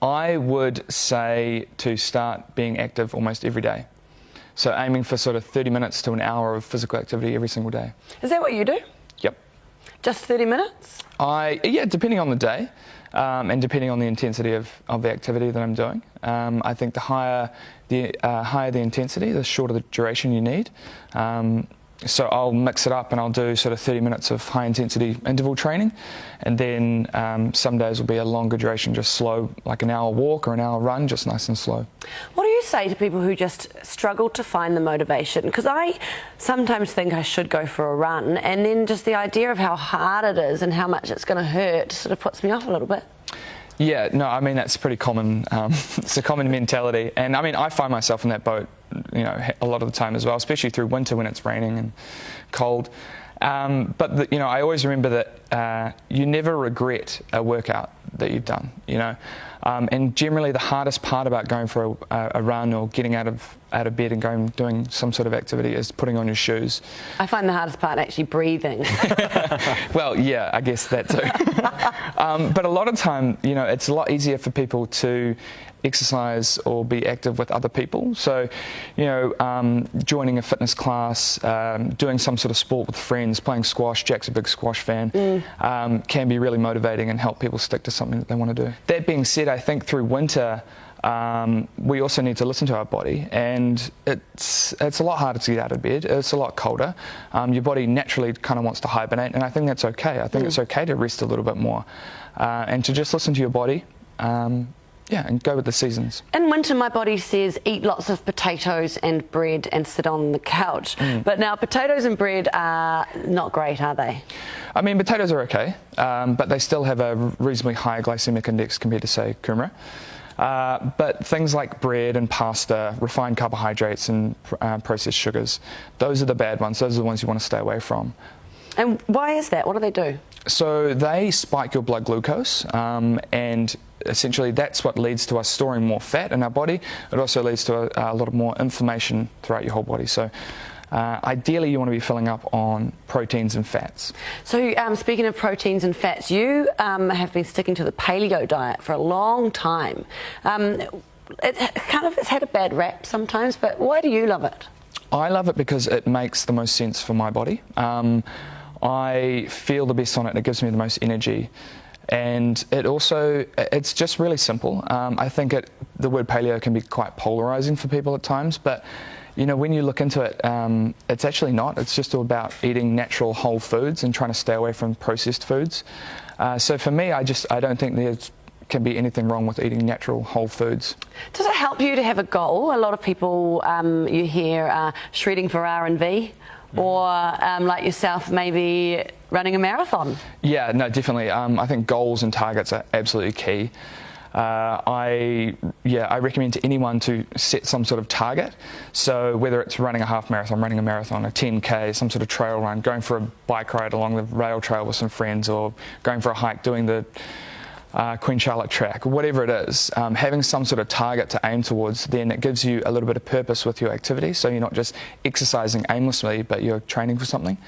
I would say to start being active almost every day. So aiming for sort of 30 minutes to an hour of physical activity every single day. Is that what you do? Yep. Just 30 minutes? Yeah, depending on the day and depending on the intensity of the activity that I'm doing. I think the higher the intensity, the shorter the duration you need. So I'll mix it up and I'll do sort of 30 minutes of high intensity interval training, and then some days will be a longer duration, just slow, like an hour walk or an hour run, just nice and slow. What do you say to people who just struggle to find the motivation? Because I sometimes think I should go for a run, and then just the idea of how hard it is and how much it's going to hurt sort of puts me off a little bit. Yeah, no, I mean, that's pretty common. It's a common mentality. And I mean, I find myself in that boat, you know, a lot of the time as well, especially through winter when it's raining and cold. But, you know, I always remember that you never regret a workout that you've done, you know. And generally the hardest part about going for a run or getting out of bed and doing some sort of activity is putting on your shoes. I find the hardest part actually breathing. Well, yeah, I guess that too. But a lot of time, you know, it's a lot easier for people to exercise or be active with other people. So, you know, joining a fitness class, doing some sort of sport with friends, playing squash, Jack's a big squash fan, can be really motivating and help people stick to something that they want to do. That being said, I think through winter, we also need to listen to our body, and it's a lot harder to get out of bed. It's a lot colder. Your body naturally kind of wants to hibernate, and I think that's okay. I think it's okay to rest a little bit more and to just listen to your body. Yeah, and go with the seasons. In winter, my body says eat lots of potatoes and bread and sit on the couch. But now potatoes and bread are not great, are they? I mean, potatoes are okay, but they still have a reasonably high glycemic index compared to, say, kumara. But things like bread and pasta, refined carbohydrates and processed sugars, those are the bad ones. Those are the ones you want to stay away from. And why is that? What do they do? So they spike your blood glucose, and essentially that's what leads to us storing more fat in our body. It also leads to a lot of more inflammation throughout your whole body. So ideally you want to be filling up on proteins and fats. So speaking of proteins and fats, you have been sticking to the paleo diet for a long time. It's had a bad rap sometimes, but why do you love it? I love it because it makes the most sense for my body. I feel the best on it. It gives me the most energy. And it's just really simple. I think the word paleo can be quite polarizing for people at times, but you know, when you look into it, it's actually not. It's just all about eating natural whole foods and trying to stay away from processed foods. So for me, I don't think there can be anything wrong with eating natural whole foods. Does it help you to have a goal? A lot of people you hear are shredding for R&V. Or like yourself, maybe running a marathon? Yeah, no, definitely. I think goals and targets are absolutely key. I recommend to anyone to set some sort of target. So whether it's running a half marathon, running a marathon, a 10K, some sort of trail run, going for a bike ride along the rail trail with some friends, or going for a hike, doing the Queen Charlotte track, whatever it is, having some sort of target to aim towards, then it gives you a little bit of purpose with your activity, so you're not just exercising aimlessly, but you're training for something.